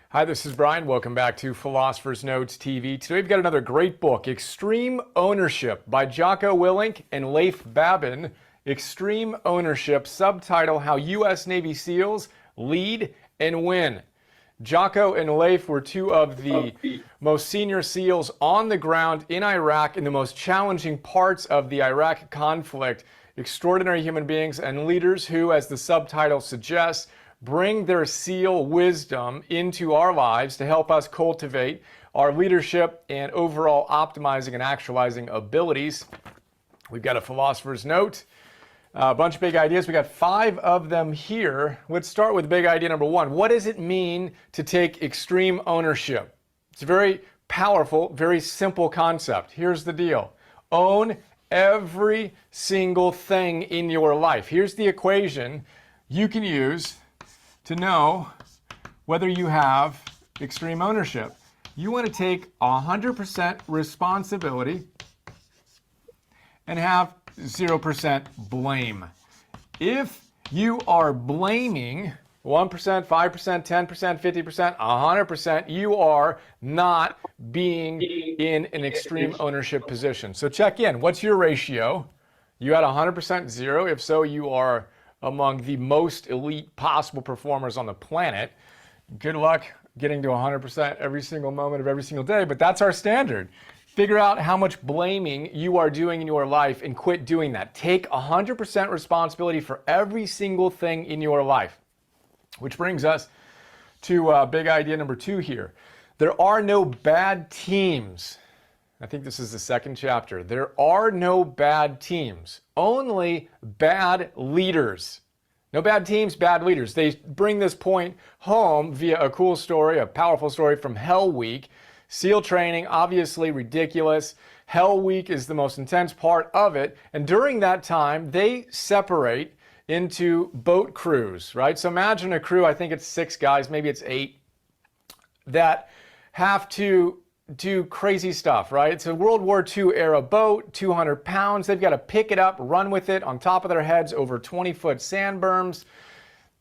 Hi, this is Brian. Welcome back to Philosopher's Notes TV. Today we've got another great book, Extreme Ownership by Jocko Willink and Leif Babin. Extreme Ownership, subtitle, How U.S. Navy SEALs Lead and Win. Jocko and Leif were two of the most senior SEALs on the ground in Iraq in the most challenging parts of the Iraq conflict. Extraordinary human beings and leaders who, as the subtitle suggests, bring their SEAL wisdom into our lives to help us cultivate our leadership and overall optimizing and actualizing abilities. We've got a philosopher's note, a bunch of big ideas. We got 5 of them here. Let's start with big idea number 1. What does it mean to take extreme ownership? It's a very powerful, very simple concept. Here's the deal. Own every single thing in your life. Here's the equation you can use to know whether you have extreme ownership. You want to take 100% responsibility and have 0% blame. If you are blaming 1%, 5%, 10%, 50%, 100%, you are not being in an extreme ownership position. So check in. What's your ratio? You had 100% 0. If so, you are among the most elite possible performers on the planet. Good luck getting to 100% every single moment of every single day, but that's our standard. Figure out how much blaming you are doing in your life and quit doing that. Take 100% responsibility for every single thing in your life. Which brings us to big idea number 2 here. There are no bad teams. I think this is the second chapter. There are no bad teams, only bad leaders. No bad teams, bad leaders. They bring this point home via a cool story, a powerful story from Hell Week. SEAL training, obviously ridiculous. Hell Week is the most intense part of it. And during that time, they separate into boat crews, right? So imagine a crew, I think it's 6 guys, maybe it's 8, that have to do crazy stuff, right? It's a World War II era boat, 200 pounds. They've got to pick it up, run with it on top of their heads over 20-foot sand berms,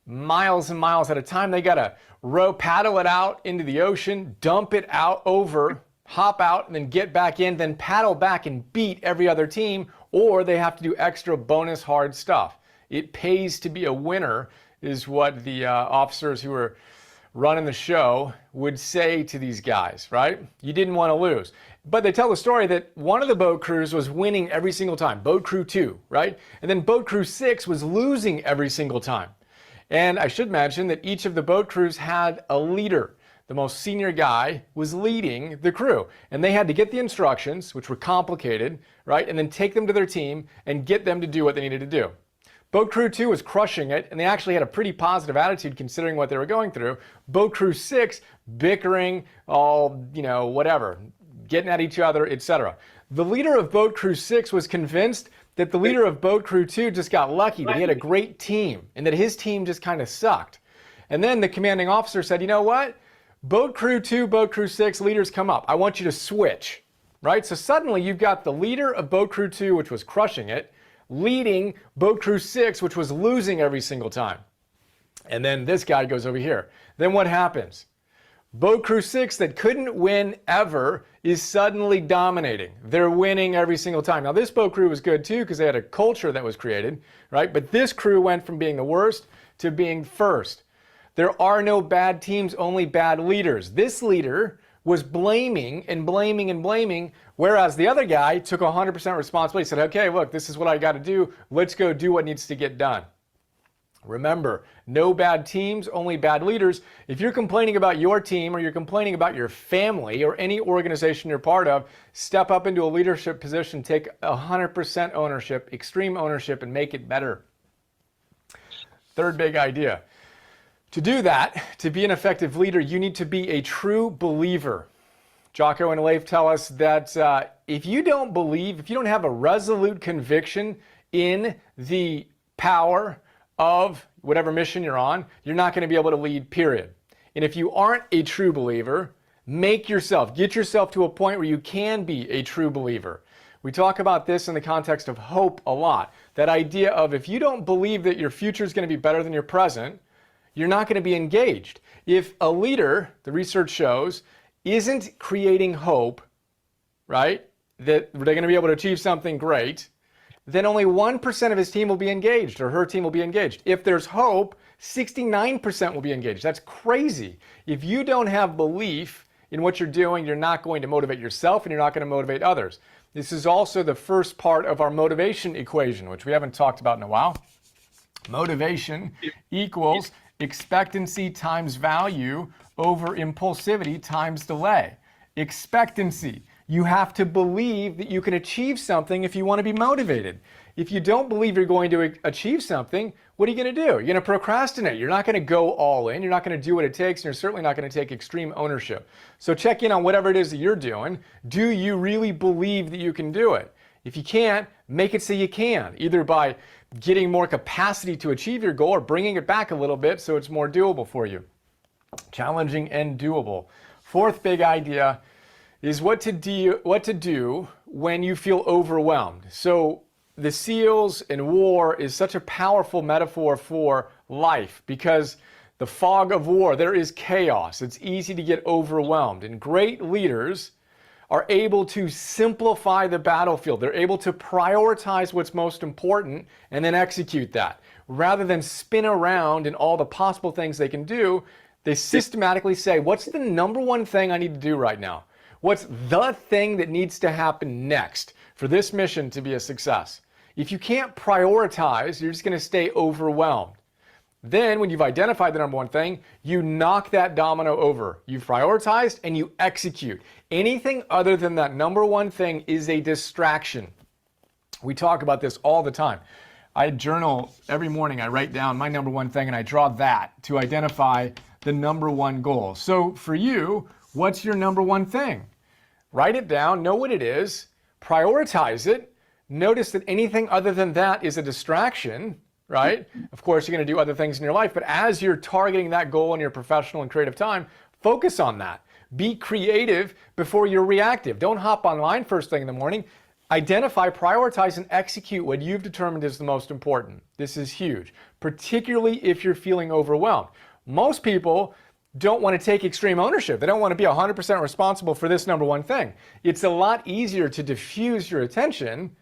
miles and miles at a time. They got to paddle it out into the ocean, dump it out over, hop out, and then get back in, then paddle back and beat every other team, or they have to do extra bonus hard stuff. It pays to be a winner is what the officers who were running the show would say to these guys, right? You didn't want to lose. But they tell the story that one of the boat crews was winning every single time, boat crew 2, right? And then boat crew 6 was losing every single time. And I should mention that each of the boat crews had a leader. The most senior guy was leading the crew. And they had to get the instructions, which were complicated, right? And then take them to their team and get them to do what they needed to do. Boat Crew 2 was crushing it, and they actually had a pretty positive attitude considering what they were going through. Boat Crew 6, bickering, all, whatever, getting at each other, etc. The leader of Boat Crew 6 was convinced that the leader of Boat Crew 2 just got lucky, that he had a great team, and that his team just kind of sucked. And then the commanding officer said, you know what? Boat Crew 2, Boat Crew 6, leaders come up. I want you to switch, right? So suddenly you've got the leader of Boat Crew 2, which was crushing it, leading Boat Crew 6, which was losing every single time. And then this guy goes over here. Then what happens? Boat Crew 6 that couldn't win ever is suddenly dominating. They're winning every single time. Now this boat crew was good too because they had a culture that was created, right? But this crew went from being the worst to being first. There are no bad teams, only bad leaders. This leader was blaming and blaming and blaming, whereas the other guy took 100% responsibility, said, okay, look, this is what I got to do. Let's go do what needs to get done. Remember, no bad teams, only bad leaders. If you're complaining about your team or you're complaining about your family or any organization you're part of, step up into a leadership position, take 100% ownership, extreme ownership, and make it better. Third big idea. To do that, to be an effective leader, you need to be a true believer. Jocko and Leif tell us that if you don't believe, if you don't have a resolute conviction in the power of whatever mission you're on, you're not going to be able to lead, period. And if you aren't a true believer, get yourself to a point where you can be a true believer. We talk about this in the context of hope a lot. That idea of if you don't believe that your future is going to be better than your present, you're not going to be engaged. If a leader, the research shows, isn't creating hope, right, that they're going to be able to achieve something great, then only 1% of his team will be engaged, or her team will be engaged. If there's hope, 69% will be engaged. That's crazy. If you don't have belief in what you're doing, you're not going to motivate yourself and you're not going to motivate others. This is also the first part of our motivation equation, which we haven't talked about in a while. Motivation equals expectancy times value over impulsivity times delay. Expectancy. You have to believe that you can achieve something if you want to be motivated. If you don't believe you're going to achieve something, what are you going to do? You're going to procrastinate. You're not going to go all in. You're not going to do what it takes, and you're certainly not going to take extreme ownership. So check in on whatever it is that you're doing. Do you really believe that you can do it? If you can't, make it so you can, either by getting more capacity to achieve your goal or bringing it back a little bit so it's more doable for you. Challenging and doable. Fourth big idea is what to do when you feel overwhelmed. So the SEALs and war is such a powerful metaphor for life because the fog of war, there is chaos. It's easy to get overwhelmed. And great leaders are able to simplify the battlefield. They're able to prioritize what's most important and then execute that. Rather than spin around in all the possible things they can do, they systematically say, what's the number one thing I need to do right now? What's the thing that needs to happen next for this mission to be a success? If you can't prioritize, you're just going to stay overwhelmed. Then when you've identified the number one thing, you knock that domino over. You've prioritized and you execute. Anything other than that number one thing is a distraction. We talk about this all the time. I journal every morning. I write down my number one thing and I draw that to identify the number one goal. So for you, what's your number one thing? Write it down, know what it is, prioritize it. Notice that anything other than that is a distraction, right? Of course, you're going to do other things in your life, but as you're targeting that goal in your professional and creative time, focus on that. Be creative before you're reactive. Don't hop online first thing in the morning. Identify, prioritize, and execute what you've determined is the most important. This is huge, particularly if you're feeling overwhelmed. Most people don't want to take extreme ownership. They don't want to be 100% responsible for this number one thing. It's a lot easier to diffuse your attention,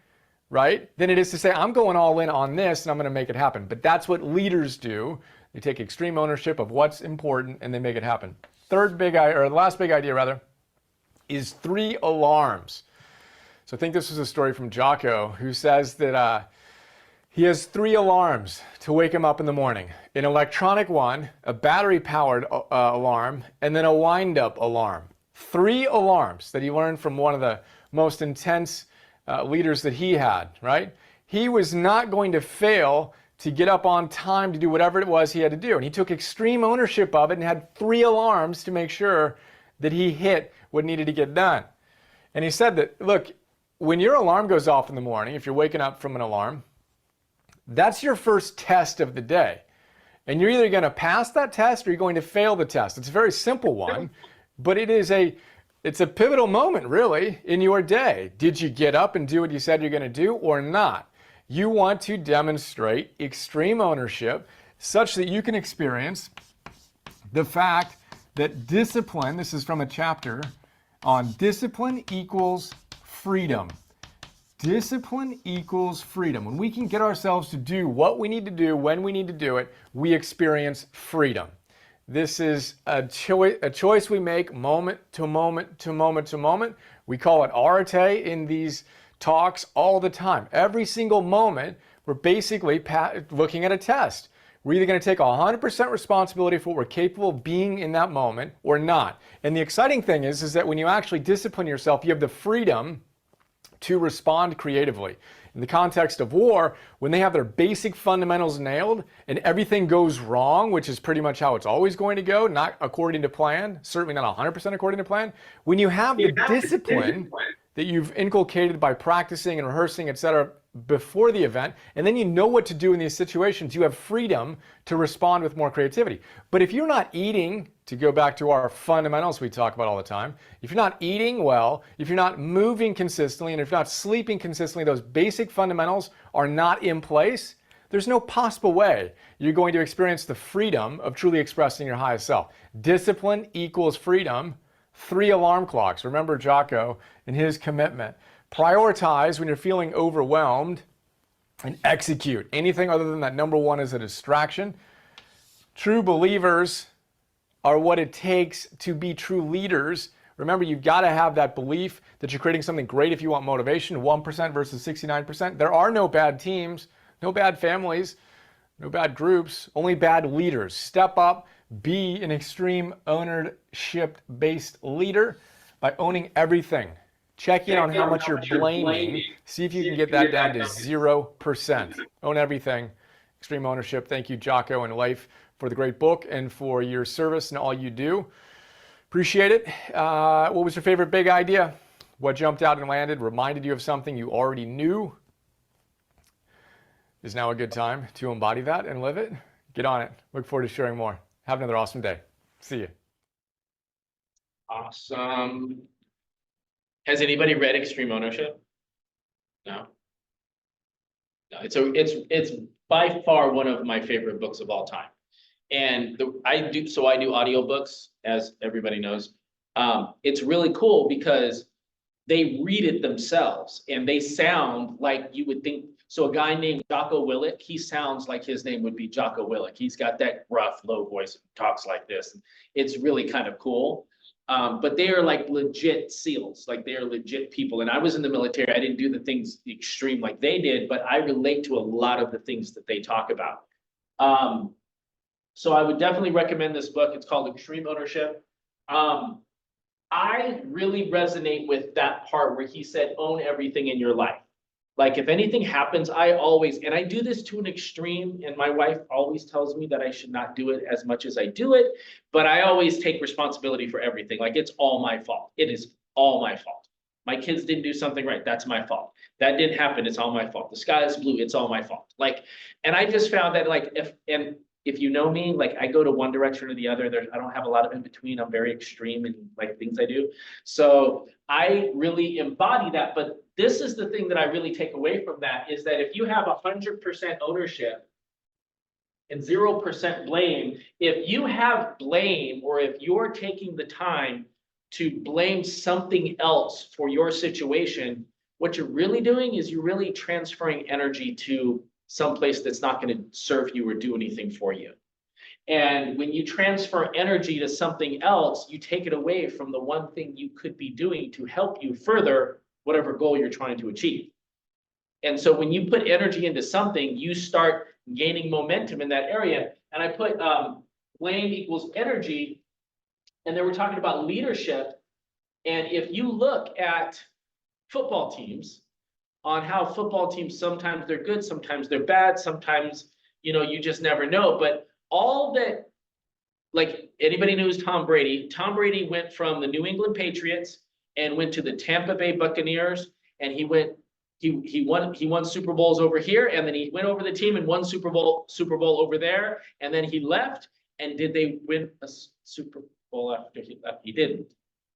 right, than it is to say, I'm going all in on this and I'm going to make it happen. But that's what leaders do. They take extreme ownership of what's important and they make it happen. Last big idea is 3 alarms. So I think this was a story from Jocko who says that he has 3 alarms to wake him up in the morning. An electronic one, a battery-powered alarm, and then a wind-up alarm. 3 alarms that he learned from one of the most intense leaders that he had, right? He was not going to fail to get up on time to do whatever it was he had to do. And he took extreme ownership of it and had 3 alarms to make sure that he hit what needed to get done. And he said that, look, when your alarm goes off in the morning, if you're waking up from an alarm, that's your first test of the day. And you're either going to pass that test or you're going to fail the test. It's a very simple one, but it's a pivotal moment, really, in your day. Did you get up and do what you said you're going to do or not? You want to demonstrate extreme ownership such that you can experience the fact that discipline, this is from a chapter on discipline equals freedom. Discipline equals freedom. When we can get ourselves to do what we need to do when we need to do it, we experience freedom. This is a choice we make moment to moment to moment to moment. We call it arete in these talks all the time. Every single moment, we're basically looking at a test. We're either going to take 100% responsibility for what we're capable of being in that moment or not. And the exciting thing is that when you actually discipline yourself, you have the freedom to respond creatively. In the context of war, when they have their basic fundamentals nailed and everything goes wrong, which is pretty much how it's always going to go, not according to plan, certainly not 100% according to plan, when you have the discipline that you've inculcated by practicing and rehearsing, etc., before the event, and then you know what to do in these situations, you have freedom to respond with more creativity. But if you're not eating, to go back to our fundamentals we talk about all the time, if you're not eating well, if you're not moving consistently, and if you're not sleeping consistently, those basic fundamentals are not in place, there's no possible way you're going to experience the freedom of truly expressing your highest self. Discipline equals freedom. 3 alarm clocks. Remember Jocko and his commitment. Prioritize when you're feeling overwhelmed and execute. Anything other than that number one is a distraction. True believers are what it takes to be true leaders. Remember, you've got to have that belief that you're creating something great if you want motivation. 1% versus 69%. There are no bad teams, no bad families, no bad groups, only bad leaders. Step up, be an extreme ownership-based leader by owning everything. Check in on how much you're blaming. See if you can get that down to 0%. Own everything. Extreme ownership. Thank you, Jocko and Leif, for the great book and for your service and all you do. Appreciate it. What was your favorite big idea? What jumped out and landed, reminded you of something you already knew? Is now a good time to embody that and live it? Get on it. Look forward to sharing more. Have another awesome day. See you. Awesome. Has anybody read Extreme Ownership? No. No, it's by far one of my favorite books of all time. And I do audiobooks, as everybody knows. It's really cool because they read it themselves and they sound like you would think. So a guy named Jocko Willink, he sounds like his name would be Jocko Willink. He's got that rough, low voice, talks like this. It's really kind of cool. But they are like legit SEALs, like they are legit people. And I was in the military. I didn't do the things extreme like they did, but I relate to a lot of the things that they talk about. So I would definitely recommend this book. It's called Extreme Ownership. I really resonate with that part where he said, own everything in your life. Like if anything happens, I always, and I do this to an extreme, and my wife always tells me that I should not do it as much as I do it, but I always take responsibility for everything. Like it's all my fault. It is all my fault. My kids didn't do something right. That's my fault. That didn't happen. It's all my fault. The sky is blue. It's all my fault. Like, and I just found that like, if you know me, like I go to one direction or the other, I don't have a lot of in between. I'm very extreme in like things I do. So I really embody that. But this is the thing that I really take away from that is that if you have 100% ownership and 0% blame, if you have blame or if you're taking the time to blame something else for your situation, what you're really doing is you're really transferring energy to someplace that's not going to serve you or do anything for you. And when you transfer energy to something else, you take it away from the one thing you could be doing to help you further whatever goal you're trying to achieve. And so when you put energy into something, you start gaining momentum in that area. And I put blame equals energy. And then we're talking about leadership. And if you look at football teams, on how football teams, sometimes they're good, sometimes they're bad, sometimes, you just never know. But all that, like anybody knows Tom Brady. Tom Brady went from the New England Patriots and went to the Tampa Bay Buccaneers, and he won Super Bowls over here, and then he went over the team and won Super Bowl over there, and then he left. And did they win a Super Bowl after he left? He didn't.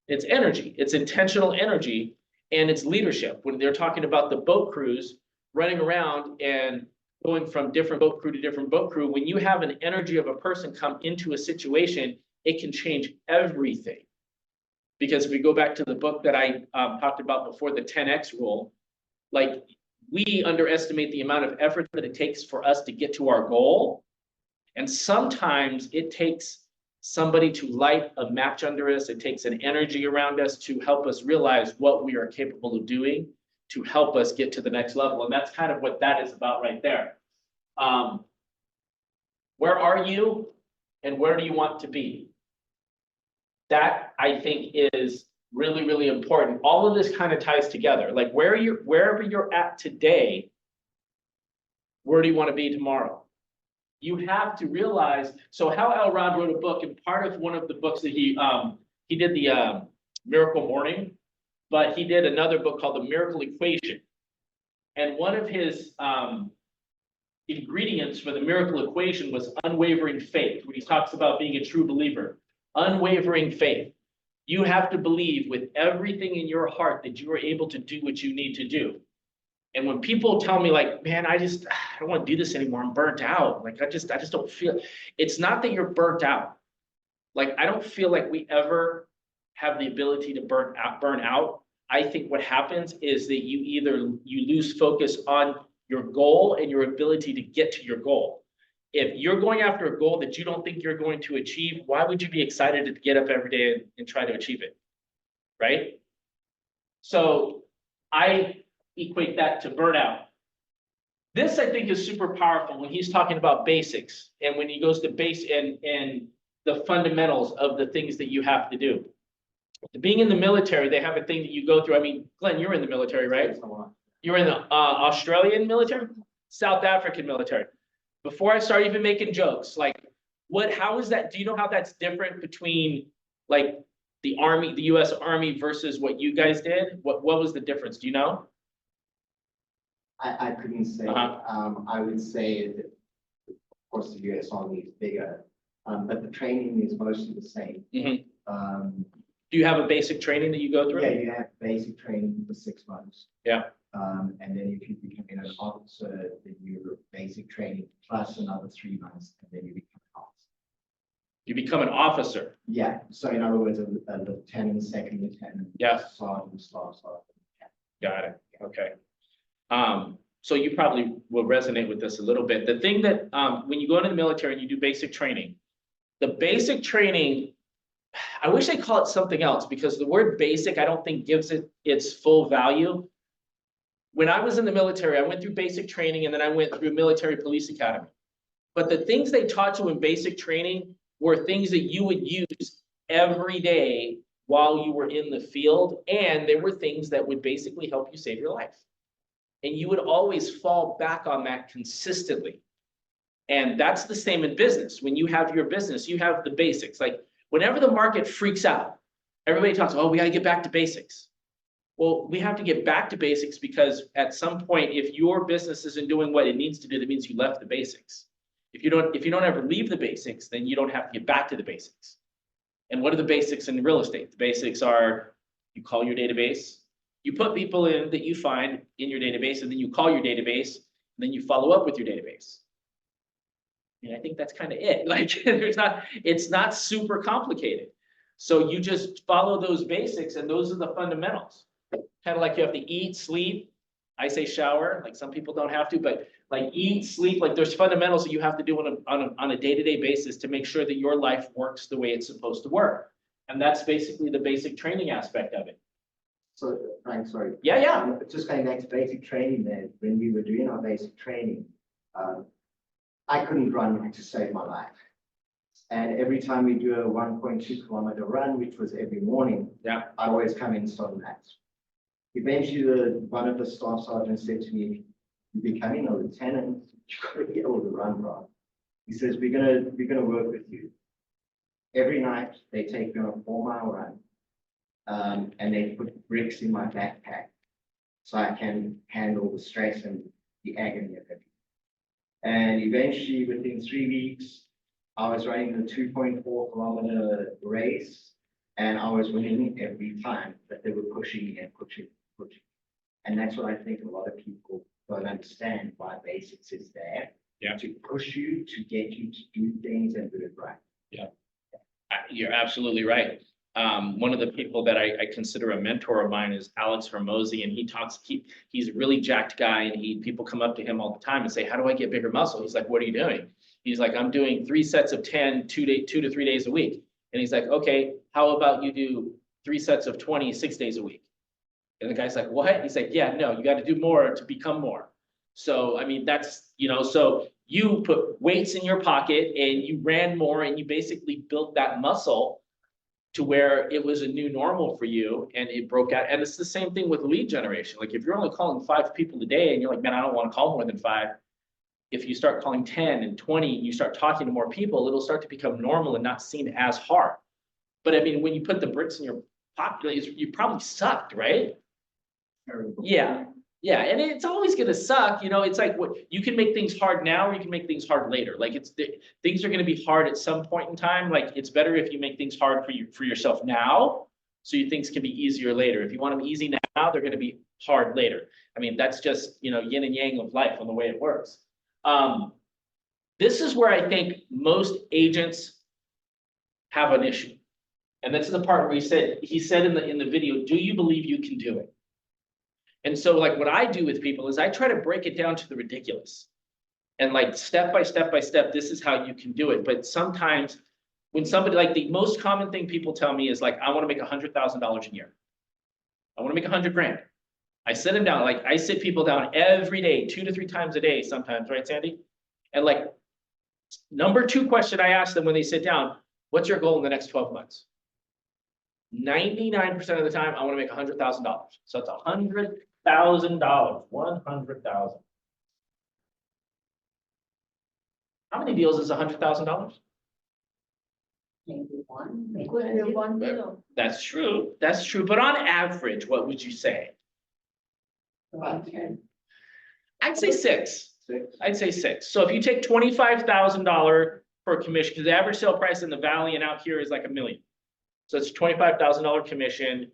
It's energy. It's intentional energy. And it's leadership. When they're talking about the boat crews running around and going from different boat crew to different boat crew, when you have an energy of a person come into a situation, it can change everything. Because if we go back to the book that I talked about before, the 10X rule, like we underestimate the amount of effort that it takes for us to get to our goal. And sometimes it takes somebody to light a match under us. It takes an energy around us to help us realize what we are capable of doing to help us get to the next level. And that's kind of what that is about right there. Where are you and where do you want to be? That I think is really, really important. All of this kind of ties together. Like wherever you're at today, where do you want to be tomorrow? You have to realize, so Hal Elrod wrote a book, and part of one of the books that he did the Miracle Morning. but he did another book called The Miracle Equation. And one of his ingredients for the miracle equation was unwavering faith, when he talks about being a true believer. Unwavering faith. You have to believe with everything in your heart that you are able to do what you need to do. And when people tell me like, man, I don't want to do this anymore, I'm burnt out. Like, I just don't feel, it's not that you're burnt out. Like, I don't feel like we ever have the ability to burn out. I think what happens is that you lose focus on your goal and your ability to get to your goal. If you're going after a goal that you don't think you're going to achieve, why would you be excited to get up every day and try to achieve it? Right? So I equate that to burnout. This, I think, is super powerful when he's talking about basics and when he goes to base and the fundamentals of the things that you have to do. Being in the military, they have a thing that you go through. I mean, Glenn, you're in the military, right? You're in the Australian military, South African military. Before I start even making jokes, like how is that? Do you know how that's different between like the Army, the US Army versus what you guys did? What was the difference? Do you know? I couldn't say. I would say that, of course, the US Army is bigger, but the training is mostly the same. Do you have a basic training that you go through? Yeah, you have basic training for 6 months. Yeah. And then if you become an officer, then you basic training plus another 3 months, and then you become an officer. You become an officer. Yeah. So in other words, a lieutenant, second lieutenant, Yeah, sergeant, staff sergeant. got it. Okay. So you probably will resonate with this a little bit. The thing that when you go into the military and you do basic training, the basic training, I wish they call it something else, because the word basic, I don't think gives it its full value. When I was in the military, I went through basic training and then I went through military police academy. But the things they taught you in basic training were things that you would use every day while you were in the field. And they were things that would basically help you save your life. And you would always fall back on that consistently. And that's the same in business. When you have your business, you have the basics. Like whenever the market freaks out, everybody talks, oh, we got to get back to basics. Well, we have to get back to basics because at some point, if your business isn't doing what it needs to do, that means you left the basics. If you don't ever leave the basics, then you don't have to get back to the basics. And what are the basics in real estate? The basics are you call your database, you put people in that you find in your database, and then you call your database, and then you follow up with your database. And I think that's kind of it. Like it's not super complicated. So you just follow those basics, and those are the fundamentals. Kind of like you have to eat, sleep. I say shower, like some people don't have to, but like eat, sleep, like there's fundamentals that you have to do on a day-to-day basis to make sure that your life works the way it's supposed to work. And that's basically the basic training aspect of it. So, Frank, sorry. Yeah. Just going back to basic training then, when we were doing our basic training, I couldn't run to save my life. And every time we do a 1.2 kilometer run, which was every morning, Yeah. I always come in and start laps. Eventually, one of the staff sergeants said to me, "You're becoming a lieutenant, you've got to be able to run, bro." He says, we're gonna work with you. Every night they take me on a 4-mile run, and they put bricks in my backpack so I can handle the stress and the agony of it. And eventually, within 3 weeks, I was running the 2.4 kilometer race, and I was winning every time, but they were pushing and pushing. And that's what I think a lot of people don't understand, why basics is there. Yeah. To push you, to get you to do things and do it right. Yeah. You're absolutely right. One of the people that I consider a mentor of mine is Alex Hormozy, and he's a really jacked guy, and people come up to him all the time and say, how do I get bigger muscle? He's like, what are you doing? He's like, I'm doing 3 sets of 10, 2 to 3 days a week. And he's like, okay, how about you do 3 sets of 20, 6 days a week? And the guy's like, what? He's like, yeah, no, you got to do more to become more. So, I mean, that's, so you put weights in your pocket and you ran more, and you basically built that muscle to where it was a new normal for you, and it broke out. And it's the same thing with lead generation. Like if you're only calling 5 people a day and you're like, man, I don't want to call more than 5. If you start calling 10 and 20, you start talking to more people, it'll start to become normal and not seen as hard. But I mean, when you put the bricks in your popular, you probably sucked, right? Terrible. Yeah, yeah, and it's always gonna suck, you know, it's like what, you can make things hard now or you can make things hard later. Like things are gonna be hard at some point in time. Like it's better if you make things hard for yourself now. So you things can be easier later. If you want them easy now, they're gonna be hard later. I mean, that's just, you know, yin and yang of life and the way it works. This is where I think most agents have an issue. And that's the part where he said in the video, do you believe you can do it? And so like what I do with people is I try to break it down to the ridiculous. And like step by step by step, this is how you can do it. But sometimes when somebody, like the most common thing people tell me is like, I want to make $100,000 a year. I want to make 100 grand. I sit them down, like I sit people down every day, 2 to 3 times a day sometimes, right, Sandy? And like, number 2 question I ask them when they sit down, what's your goal in the next 12 months? 99% of the time, I want to make $100,000. So it's $100,000, 100,000. How many deals is $100,000? Maybe one, maybe One two. deal. That's true. That's true. But on average, what would you say? About 10. I'd say 6. 6. I'd say 6. So if you take $25,000 per commission, because the average sale price in the valley and out here is like $1 million. So it's $25,000 commission.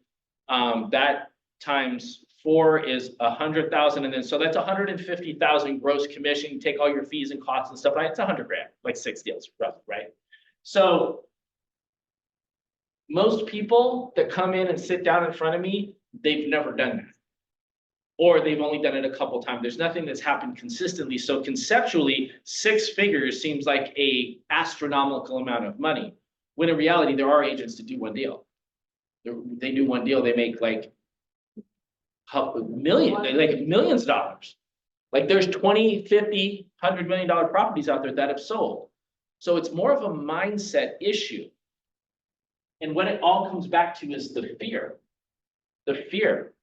That times 4 is 100,000, and then so that's 150,000 gross commission. You take all your fees and costs and stuff, right? It's 100 grand, like 6 deals, roughly, right? So most people that come in and sit down in front of me, they've never done that. Or they've only done it a couple times. There's nothing that's happened consistently. So conceptually, 6 figures seems like a astronomical amount of money. When in reality, there are agents that do one deal. They do one deal, they make like millions of dollars. Like there's 20, 50, $100 million properties out there that have sold. So it's more of a mindset issue. And what it all comes back to is the fear. The fear.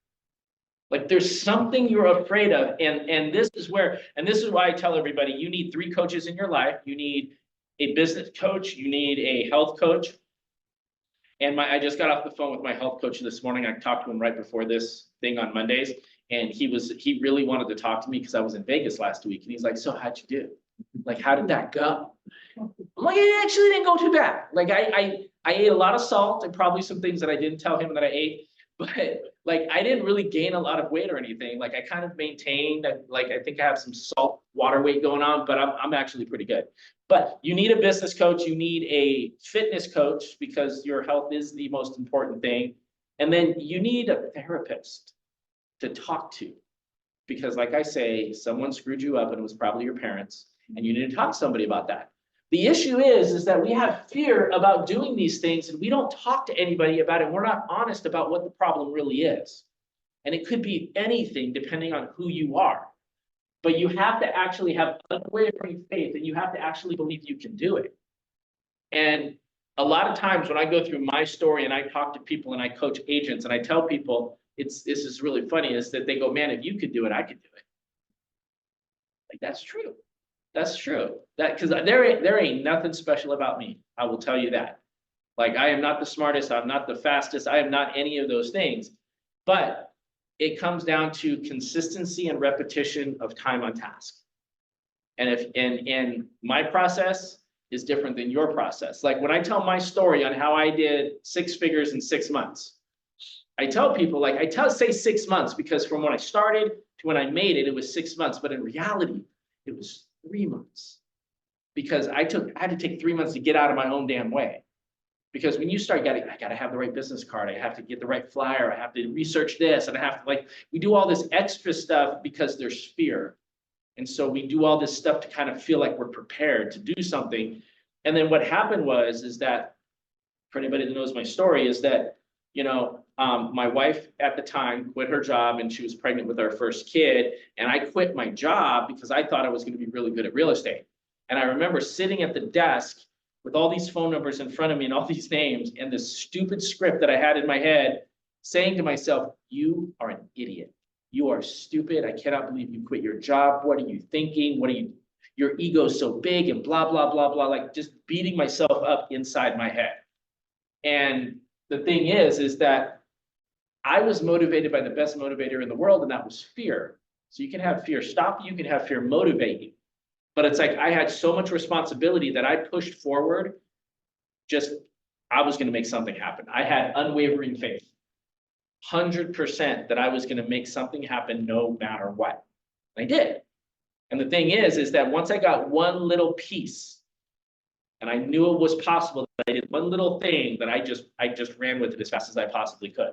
Like there's something you're afraid of. And this is why I tell everybody, you need 3 coaches in your life. You need a business coach, you need a health coach. And I just got off the phone with my health coach this morning. I talked to him right before this thing on Mondays. And he really wanted to talk to me because I was in Vegas last week. And he's like, so how'd you do? Like, how did that go? I'm like, it actually didn't go too bad. Like I ate a lot of salt and probably some things that I didn't tell him that I ate. But like, I didn't really gain a lot of weight or anything. Like I kind of maintained, like, I think I have some salt water weight going on, but I'm actually pretty good. But you need a business coach, you need a fitness coach because your health is the most important thing. And then you need a therapist to talk to. Because like I say, someone screwed you up and it was probably your parents, and you need to talk to somebody about that. The issue is that we have fear about doing these things and we don't talk to anybody about it. We're not honest about what the problem really is. And it could be anything depending on who you are. But you have to actually have unwavering faith and you have to actually believe you can do it. And a lot of times when I go through my story and I talk to people and I coach agents and I tell people, this is really funny, is that they go, man, if you could do it, I could do it. Like, that's true. That's true. Because there ain't nothing special about me. I will tell you that. Like, I am not the smartest. I'm not the fastest. I am not any of those things. But it comes down to consistency and repetition of time on task. And my process is different than your process. Like when I tell my story on how I did 6 figures in 6 months, I tell people, like say 6 months, because from when I started to when I made it, it was 6 months. But in reality, it was 3 months, because I had to take 3 months to get out of my own damn way. Because when you start I gotta have the right business card, I have to get the right flyer, I have to research this, and I have to, we do all this extra stuff because there's fear. And so we do all this stuff to kind of feel like we're prepared to do something. And then what happened is that, for anybody that knows my story, is that, my wife at the time quit her job and she was pregnant with our first kid. And I quit my job because I thought I was going to be really good at real estate. And I remember sitting at the desk with all these phone numbers in front of me and all these names and this stupid script that I had in my head, saying to myself, you are an idiot. You are stupid. I cannot believe you quit your job. What are you thinking? Your ego's so big and blah, blah, blah, blah, like just beating myself up inside my head. And the thing is that I was motivated by the best motivator in the world, and that was fear. So you can have fear stop you, you can have fear motivate you. But it's like I had so much responsibility that I pushed forward. Just, I was gonna make something happen. I had unwavering faith. 100% that I was gonna make something happen no matter what. I did. And the thing is that once I got one little piece, and I knew it was possible, I did one little thing that I just ran with it as fast as I possibly could.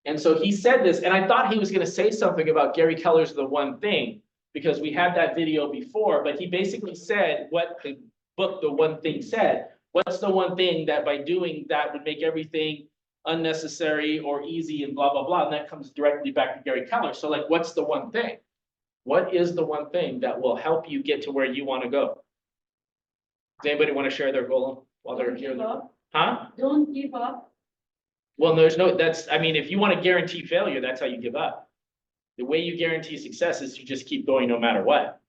And so he said this, and I thought he was gonna say something about Gary Keller's The One Thing, because we had that video before, but he basically said what the book, The One Thing, said. What's the one thing that by doing that would make everything unnecessary or easy and blah, blah, blah, and that comes directly back to Gary Keller. So like, what's the one thing? What is the one thing that will help you get to where you wanna go? Does anybody wanna share their goal while they're Don't here? give up. Huh? Don't give up. Well, I mean, if you wanna guarantee failure, that's how you give up. The way you guarantee success is you just keep going no matter what.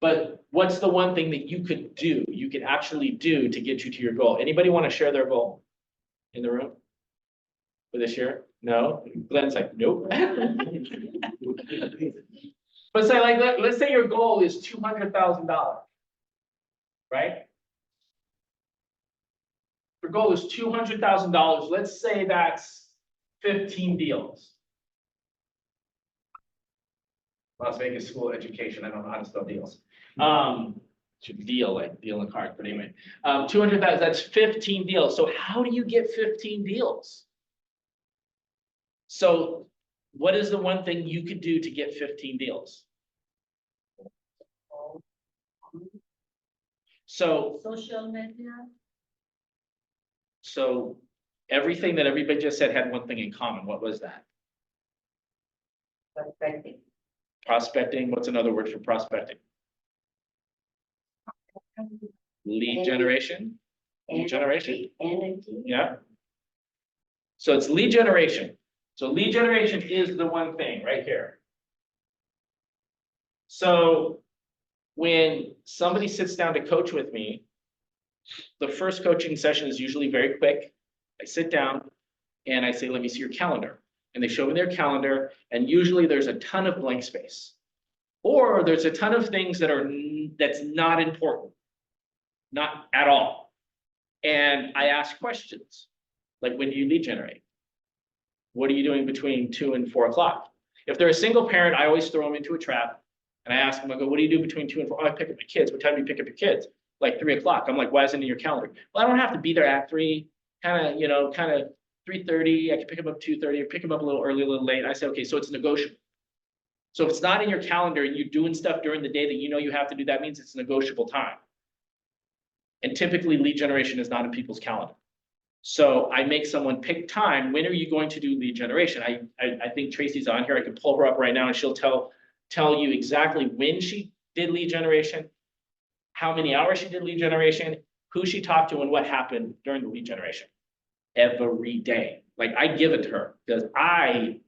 But what's the one thing that you could do, you could actually do to get you to your goal? Anybody wanna share their goal in the room for this year? No? Glenn's like, nope. But say like, let's say your goal is $200,000, right? Your goal is $200,000. Let's say that's 15 deals. Las Vegas School of Education. I don't know how to spell deals. Should deal like deal in a card, but anyway, 200,000. That's 15 deals. So how do you get 15 deals? So what is the one thing you could do to get 15 deals? So Social media. So everything that everybody just said had one thing in common. What was that? Perspective. Prospecting. What's another word for prospecting? Lead generation. Lead generation. Energy. Yeah. So it's lead generation. So lead generation is the one thing right here. So when somebody sits down to coach with me, the first coaching session is usually very quick. I sit down and I say, let me see your calendar. And they show me their calendar, and usually there's a ton of blank space. Or there's a ton of things that's not important, not at all. And I ask questions, like, when do you lead generate? What are you doing between 2 and 4 o'clock? If they're a single parent, I always throw them into a trap. And I ask them, I go, what do you do between 2 and 4? Oh, I pick up my kids. What time do you pick up your kids? Like 3 o'clock. I'm like, why isn't it in your calendar? Well, I don't have to be there at 3, kind of 3:30. I can pick them up 2:30, or pick them up a little early, a little late. I say, okay, so it's negotiable. So if it's not in your calendar and you're doing stuff during the day that you know you have to do, that means it's negotiable time. And typically lead generation is not in people's calendar. So I make someone pick time. When are you going to do lead generation? I think Tracy's on here. I can pull her up right now and she'll tell you exactly when she did lead generation, how many hours she did lead generation, who she talked to, and what happened during the lead generation. Every day. Like, I give it to her because I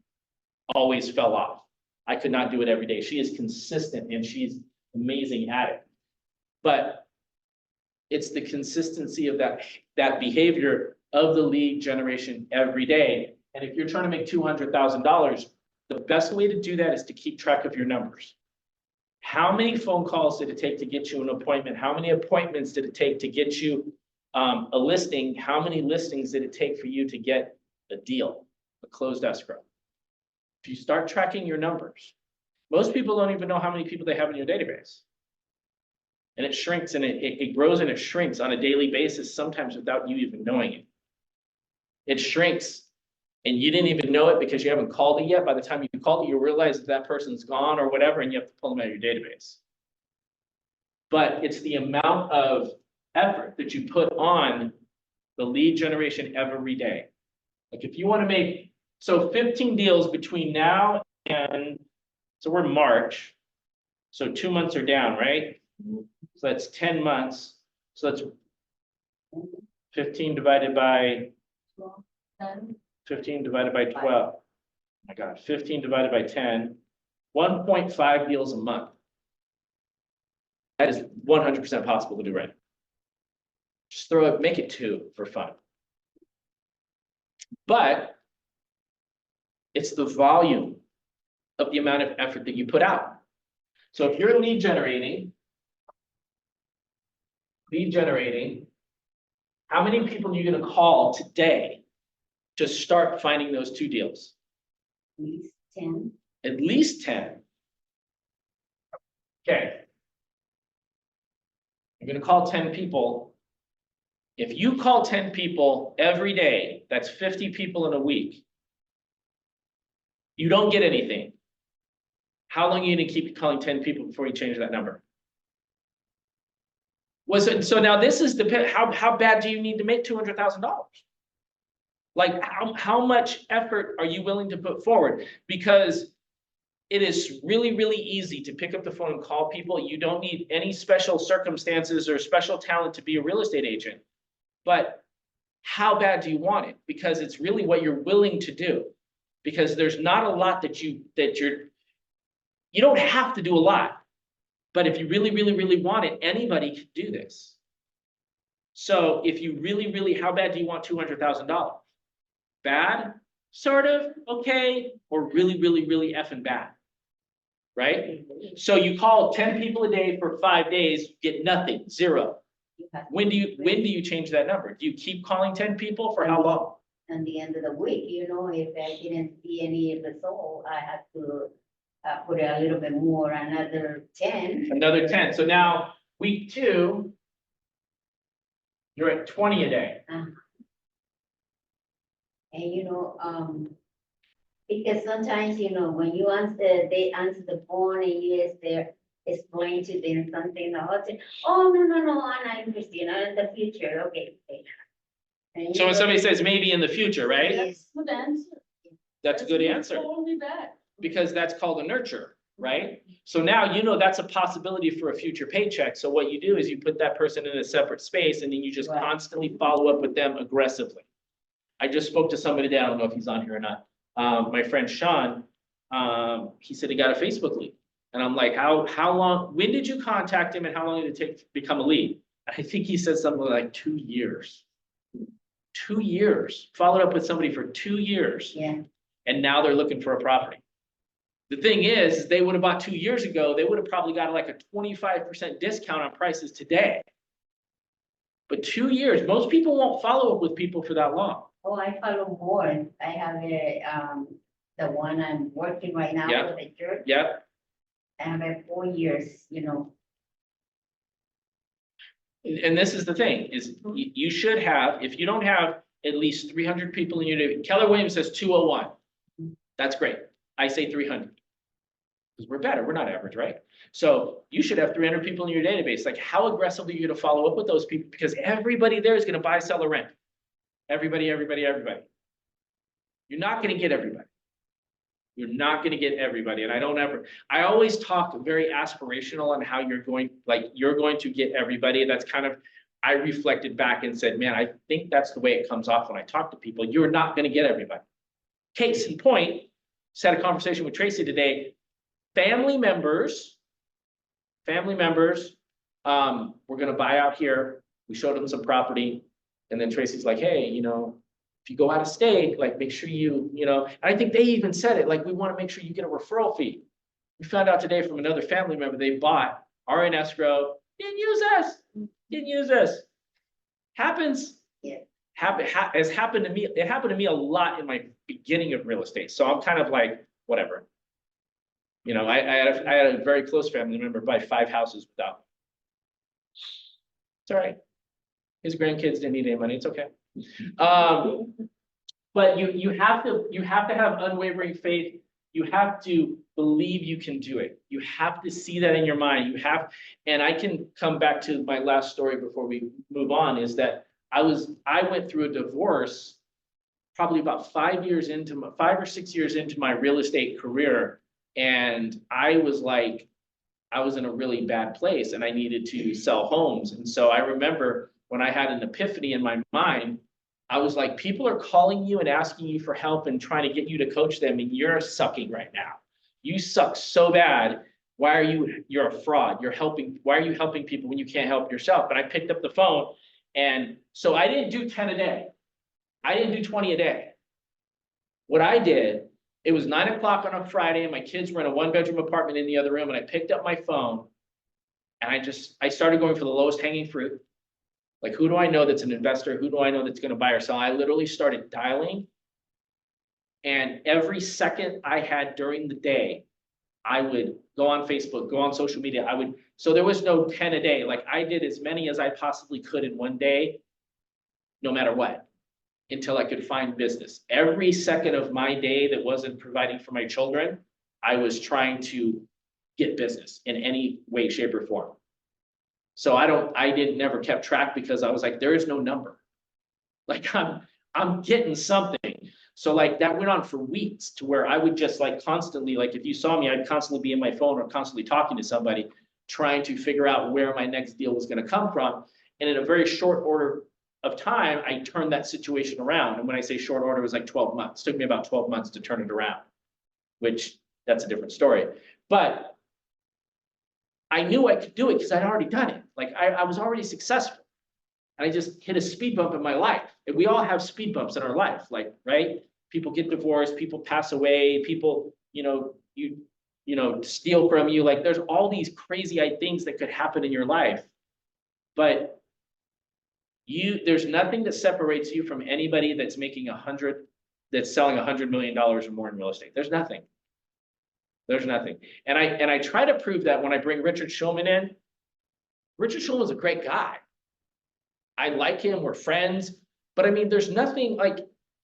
always fell off. I could not do it every day. She is consistent and she's amazing at it. But it's the consistency of that behavior of the lead generation every day. And if you're trying to make $200,000, the best way to do that is to keep track of your numbers. How many phone calls did it take to get you an appointment? How many appointments did it take to get you a listing? How many listings did it take for you to get a deal, a closed escrow? If you start tracking your numbers, most people don't even know how many people they have in your database. And it shrinks and it grows and it shrinks on a daily basis, sometimes without you even knowing it. It shrinks and you didn't even know it because you haven't called it yet. By the time you call it, you realize that person's gone or whatever, and you have to pull them out of your database. But it's the amount of effort that you put on the lead generation every day. Like if you want to make, so 15 deals between now and, so we're March, so 2 months are down, right? So that's 10 months. So that's 15 divided by 15 divided by 12. Oh my God, 15 divided by 10, 1.5 deals a month. That is 100% possible to do right now. Just throw it, make it 2 for fun. But it's the volume of the amount of effort that you put out. So if you're lead generating, how many people are you gonna call today to start finding those 2 deals? At least 10. At least 10. Okay. You're gonna call 10 people. If you call 10 people every day, that's 50 people in a week. You don't get anything. How long are you gonna keep calling 10 people before you change that number? So now this is how bad do you need to make $200,000? Like how much effort are you willing to put forward? Because it is really, really easy to pick up the phone and call people. You don't need any special circumstances or special talent to be a real estate agent. But how bad do you want it? Because it's really what you're willing to do. Because there's not a lot you don't have to do a lot. But if you really, really, really want it, anybody can do this. So if you really, really, how bad do you want $200,000? Bad, sort of, okay, or really, really, really effing bad, right? So you call 10 people a day for 5 days, get nothing, 0. You have to When do wait. you change that number? Do you keep calling 10 people for how long? At the end of the week, you know, if I didn't see any result, I had to put a little bit more, another 10. Another 10. So now week 2, you're at 20 a day. And you know, because sometimes, you know, when you answer, they answer the phone and you is there, explain to them something, oh, no, I'm not interested, you know, in the future, okay. And So you when know, somebody says maybe in the future, right? yes, Good answer. That's a good answer. Totally bad. Because that's called a nurture, right? So now you know that's a possibility for a future paycheck. So what you do is you put that person in a separate space and then you just Right. constantly follow up with them aggressively. I just spoke to somebody today, I don't know if he's on here or not. My friend Sean, he said he got a Facebook lead. And I'm like, how long, when did you contact him and how long did it take to become a lead? I think he said something like 2 years. 2 years, followed up with somebody for 2 years. yeah, And now they're looking for a property. The thing is they would have bought 2 years ago, they would have probably got like a 25% discount on prices today. But 2 years, most people won't follow up with people for that long. oh, I follow more, I have the one I'm working right now Yeah. with the church, Yep, I have 4 years, you know, and this is the thing, is you should have, if you don't have at least 300 people in your, Keller Williams says 201. That's great. I say 300. Because we're better, we're not average, right? So you should have 300 people in your database. Like how aggressively are you gonna follow up with those people? Because everybody there is gonna buy, sell, or rent. Everybody. You're not gonna get everybody. You're not gonna get everybody. And I always talk very aspirational on how you're going to get everybody. That's kind of, I reflected back and said, man, I think that's the way it comes off when I talk to people. You're not gonna get everybody. Case in point, just had a conversation with Tracy today. Family members, we're gonna buy out here. We showed them some property. And then Tracy's like, hey, you know, if you go out of state, like make sure and I think they even said it, like, we want to make sure you get a referral fee. We found out today from another family member, they bought, are in escrow, didn't use us. Happens. Yeah. Has happened to me. It happened to me a lot in my beginning of real estate. So I'm kind of like, whatever. You know, I had a very close family member buy 5 houses without me. It's all right. His grandkids didn't need any money. It's okay. But you have to have unwavering faith. You have to believe you can do it. You have to see that in your mind. And I can come back to my last story before we move on, is that I went through a divorce probably about 5 or 6 years into my real estate career. And I was in a really bad place and I needed to sell homes. And so I remember when I had an epiphany in my mind, I was like, people are calling you and asking you for help and trying to get you to coach them, and you're sucking right now. You suck so bad. You're a fraud. Why are you helping people when you can't help yourself? And I picked up the phone And so I didn't do 10 a day. I didn't do 20 a day. What I did, it was 9 o'clock on a Friday and my kids were in a 1-bedroom apartment in the other room, and I picked up my phone and I started going for the lowest hanging fruit. Like, who do I know that's an investor? Who do I know that's gonna buy or sell? I literally started dialing. And every second I had during the day, I would go on Facebook, go on social media. So there was no 10 a day. Like, I did as many as I possibly could in one day, no matter what, until I could find business. Every second of my day that wasn't providing for my children, I was trying to get business in any way, shape, or form. So I didn't never kept track because I was like, there is no number. Like, I'm getting something. So like that went on for weeks to where I would just like constantly, like if you saw me, I'd constantly be in my phone or constantly talking to somebody, trying to figure out where my next deal was going to come from. And in a very short order of time, I turned that situation around. And when I say short order, it was like 12 months. It took me about 12 months to turn it around, which that's a different story. But I knew I could do it because I'd already done it. Like I was already successful. And I just hit a speed bump in my life. And we all have speed bumps in our life, like, right? People get divorced, people pass away, people, steal from you. Like, there's all these crazy things that could happen in your life. But there's nothing that separates you from anybody that's making that's selling $100 million or more in real estate. There's nothing. There's nothing. And I try to prove that when I bring Richard Shulman in. Richard Shulman's a great guy. I like him, we're friends, but I mean, there's nothing like,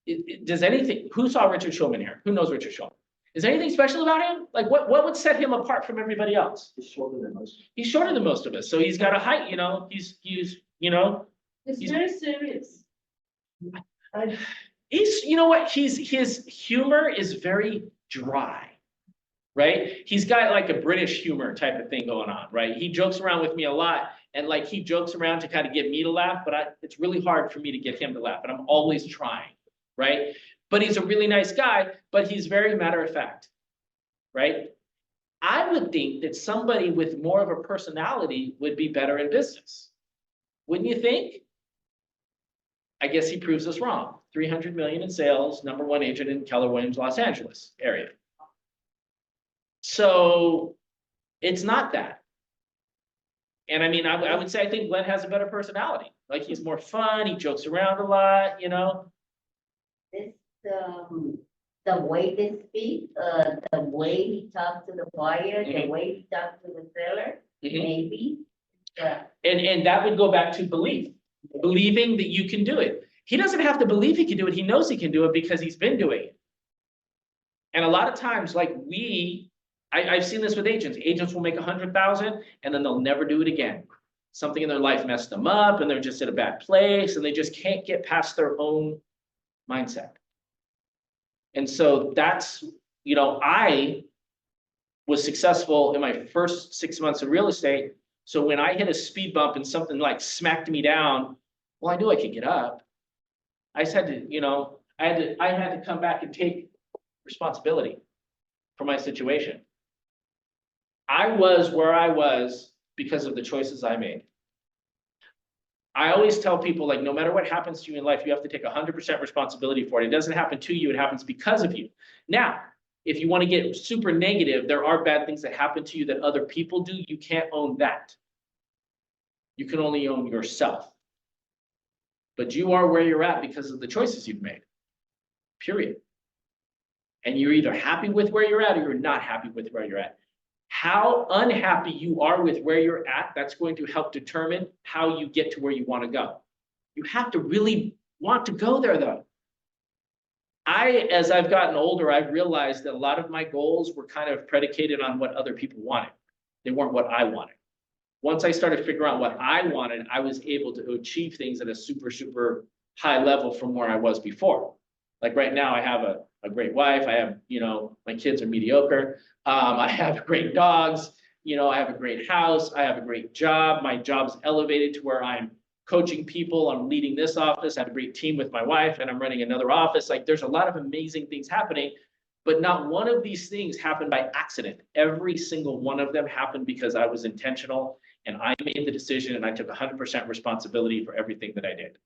who saw Richard Shulman here? Who knows Richard Shulman? Is there anything special about him? Like what would set him apart from everybody else? He's shorter than most. He's shorter than most of us, so he's got a height, he's It's very serious. his humor is very dry, right? He's got like a British humor type of thing going on, right? He jokes around with me a lot. And like he jokes around to kind of get me to laugh, but it's really hard for me to get him to laugh, and I'm always trying, right? But he's a really nice guy, but he's very matter of fact, right? I would think that somebody with more of a personality would be better in business. Wouldn't you think? I guess he proves us wrong. 300 million in sales, #1 agent in Keller Williams, Los Angeles area. So it's not that. And I mean, I would say I think Glenn has a better personality. Like he's more fun, he jokes around a lot, This, the way they speak, the way he talks to the buyer, the way he talks to the seller, maybe. And that would go back to belief, believing that you can do it. He doesn't have to believe he can do it. He knows he can do it because he's been doing it. And a lot of times, like I've seen this with agents. Agents will make 100,000 and then they'll never do it again. Something in their life messed them up and they're just at a bad place and they just can't get past their own mindset. And so that's, I was successful in my first 6 months of real estate. So when I hit a speed bump and something like smacked me down, well, I knew I could get up. I just had to, I had to come back and take responsibility for my situation. I was where I was because of the choices I made. I always tell people, like, no matter what happens to you in life, you have to take 100% responsibility for it. It doesn't happen to you, it happens because of you. Now, if you want to get super negative, there are bad things that happen to you that other people do. You can't own that. You can only own yourself. But you are where you're at because of the choices you've made, period. And you're either happy with where you're at or you're not happy with where you're at. How unhappy you are with where you're at, that's going to help determine how you get to where you want to go. You have to really want to go there though. As I've gotten older, I've realized that a lot of my goals were kind of predicated on what other people wanted. They weren't what I wanted. Once I started figuring out what I wanted, I was able to achieve things at a super, super high level from where I was before. Like right now, I have a great wife. I have, my kids are mediocre. I have great dogs. I have a great house. I have a great job. My job's elevated to where I'm coaching people. I'm leading this office. I have a great team with my wife and I'm running another office. Like there's a lot of amazing things happening, but not one of these things happened by accident. Every single one of them happened because I was intentional And I made the decision and I took 100% responsibility for everything that I did.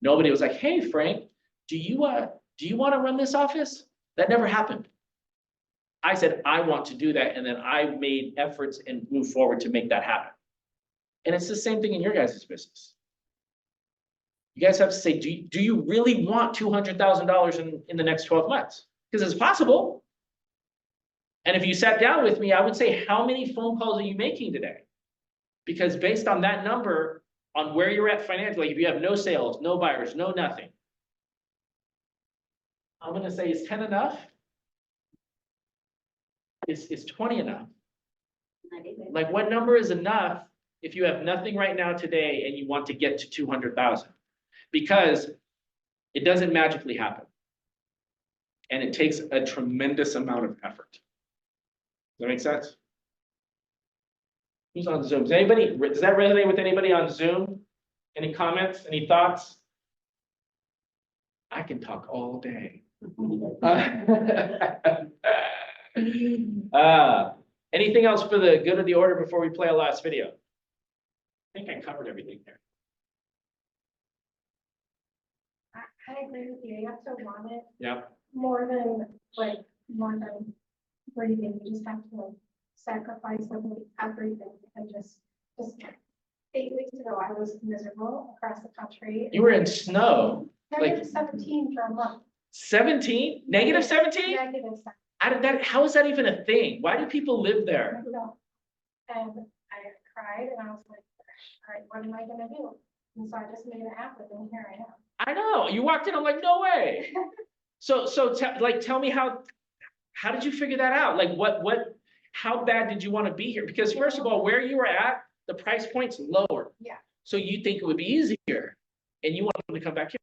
Nobody was like, hey, Frank, do you want to run this office? That never happened. I said, I want to do that. And then I made efforts and moved forward to make that happen. And it's the same thing in your guys' business. You guys have to say, do you really want $200,000 in the next 12 months? Because it's possible. And if you sat down with me, I would say, how many phone calls are you making today? Because based on that number, on where you're at financially, if you have no sales, no buyers, no nothing, I'm gonna say, is 10 enough? Is 20 enough? Not even. Like, what number is enough if you have nothing right now today and you want to get to 200,000? Because it doesn't magically happen. And it takes a tremendous amount of effort. Does that make sense? Who's on Zoom? Does that resonate with anybody on Zoom? Any comments, any thoughts? I can talk all day. Anything else for the good of the order before we play our last video? I think I covered everything there. I agree with you. You have to want it Yeah, more than breathing. You just have to like sacrifice everything and just 8 weeks ago, I was miserable across the country. you were in snow, Negative 17 for a month. 17, negative 17? Negative 17. How is that even a thing? Why do people live there? No. And I cried and I was like, all right, what am I gonna do? And so I just made it happen and here I am. I know, you walked in, I'm like, no way. So tell me how did you figure that out? Like how bad did you want to be here? Because first of all, where you were at, the price point's lower. Yeah. So you think it would be easier and you want them to come back here.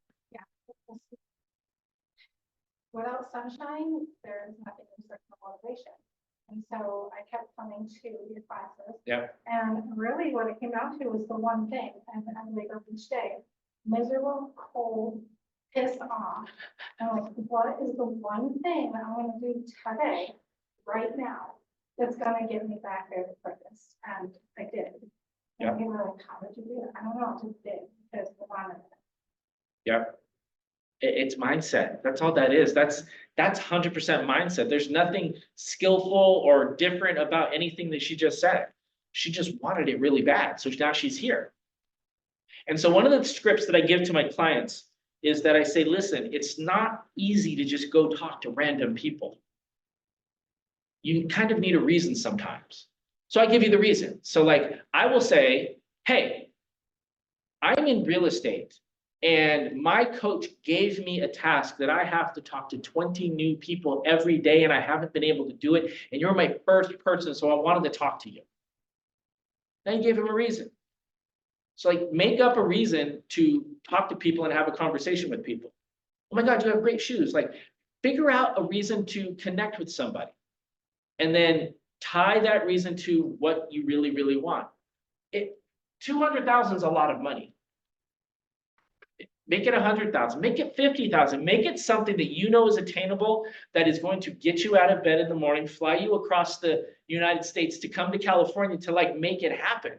Without sunshine, there is nothing in search of motivation. And so I kept coming to your classes. Yeah. And really what it came down to was the one thing, and I wake up each day, miserable, cold, pissed off. And like, what is the one thing that I'm gonna do today, right now, that's gonna get me back there to purpose? And I did. Yeah. And they were like, how did you do it? I don't know, I just did, because the one. Yeah. It's mindset. That's all that is. That's 100% mindset. There's nothing skillful or different about anything that she just said. She just wanted it really bad. So now she's here. And so one of the scripts that I give to my clients is that I say, listen, it's not easy to just go talk to random people. You kind of need a reason sometimes. So I give you the reason. So like, I will say, hey, I'm in real estate. And my coach gave me a task that I have to talk to 20 new people every day, and I haven't been able to do it. And you're my first person, so I wanted to talk to you. Then you gave him a reason. So like, make up a reason to talk to people and have a conversation with people. Oh my God, you have great shoes. Like, figure out a reason to connect with somebody. And then tie that reason to what you really, really want. 200,000 is a lot of money. Make it 100,000, make it 50,000, make it something that you know is attainable, that is going to get you out of bed in the morning, fly you across the United States to come to California to like make it happen.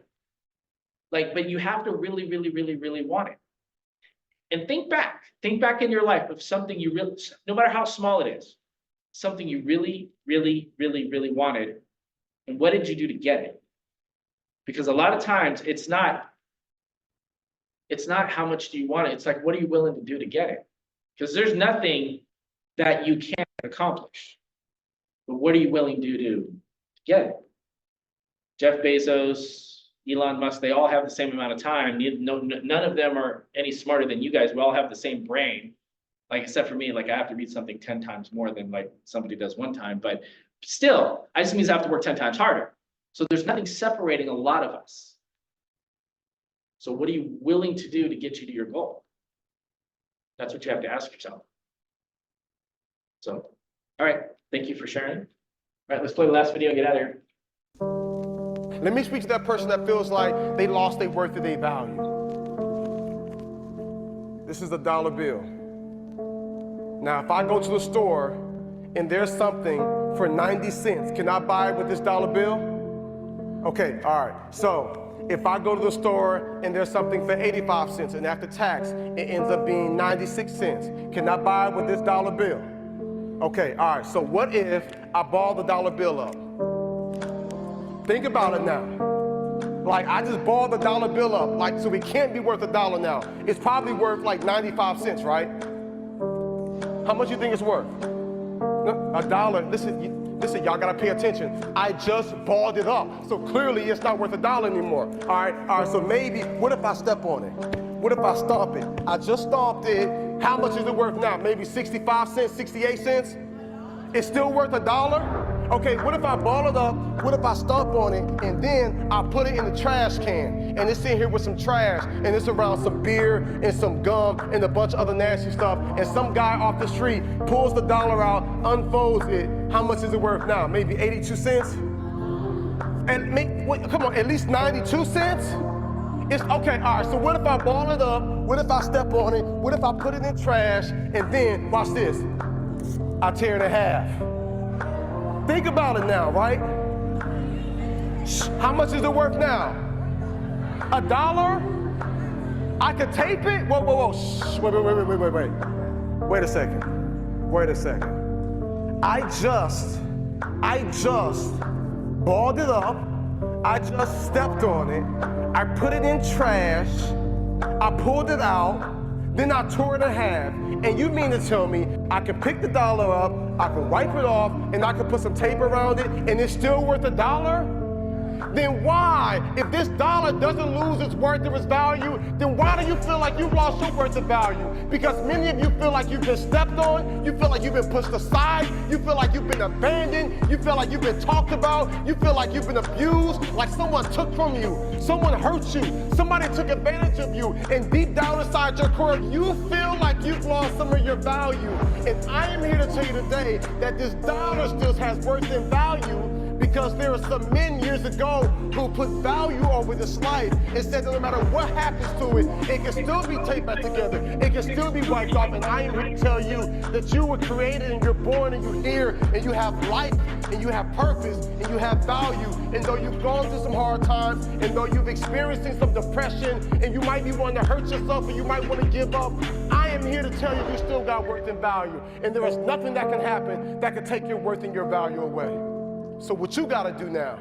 Like, but you have to really, really, really, really want it. And think back in your life of something you really, no matter how small it is, something you really, really, really, really wanted. And what did you do to get it? Because a lot of times it's not how much do you want it. It's like, what are you willing to do to get it? Because there's nothing that you can't accomplish. But what are you willing to do to get it? Jeff Bezos, Elon Musk, they all have the same amount of time. None of them are any smarter than you guys. We all have the same brain. Like, except for me, like I have to read something 10 times more than like somebody does one time. But still, I just means I have to work 10 times harder. So there's nothing separating a lot of us. So what are you willing to do to get you to your goal? That's what you have to ask yourself. So, all right, thank you for sharing. All right, let's play the last video and get out of here. Let me speak to that person that feels like they lost their worth or their value. This is a dollar bill. Now, if I go to the store and there's something for 90 cents, can I buy it with this dollar bill? Okay, all right. So if I go to the store and there's something for 85 cents and after tax, it ends up being 96 cents. Can I buy it with this dollar bill? Okay, all right. So what if I ball the dollar bill up? Think about it now. Like, I just balled the dollar bill up, like, so it can't be worth $1 now. It's probably worth like 95 cents, right? How much you think it's worth? $1. Listen, y'all gotta pay attention. I just balled it up, so clearly it's not worth $1 anymore. All right, so maybe, what if I step on it? What if I stomp it? I just stomped it. How much is it worth now? Maybe 65 cents, 68 cents? It's still worth $1? Okay, what if I ball it up? What if I stomp on it and then I put it in the trash can and it's in here with some trash and it's around some beer and some gum and a bunch of other nasty stuff and some guy off the street pulls the dollar out, unfolds it. How much is it worth now? Maybe 82 cents? And come on, at least 92 cents? It's okay, all right, so what if I ball it up? What if I step on it? What if I put it in trash and then, watch this, I tear it in half? Think about it now, right? How much is it worth now? $1? I could tape it? Whoa. Shh. Wait. Wait a second. I just balled it up. I just stepped on it. I put it in trash. I pulled it out. Then I tore it in half. And you mean to tell me I can pick the dollar up, I can wipe it off, and I can put some tape around it, and it's still worth $1? Then why, if this dollar doesn't lose its worth or its value, then why do you feel like you've lost your worth of value? Because many of you feel like you've been stepped on, you feel like you've been pushed aside, you feel like you've been abandoned, you feel like you've been talked about, you feel like you've been abused, like someone took from you, someone hurt you, somebody took advantage of you, and deep down inside your core, you feel like you've lost some of your value. And I am here to tell you today that this dollar still has worth and value, because there are some men years ago who put value over this life and said that no matter what happens to it, it can still be taped back together. It can still be wiped off. And I am here to tell you that you were created and you're born and you're here and you have life and you have purpose and you have value. And though you've gone through some hard times and though you've experienced some depression and you might be wanting to hurt yourself and you might want to give up, I am here to tell you you still got worth and value. And there is nothing that can happen that can take your worth and your value away. So what you gotta do now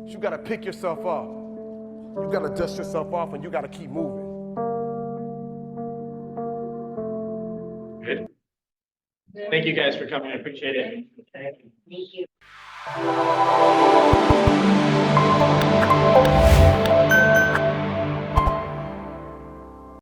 is you gotta pick yourself up. You gotta dust yourself off and you gotta keep moving. Good. Thank you guys for coming. I appreciate it. Thank you.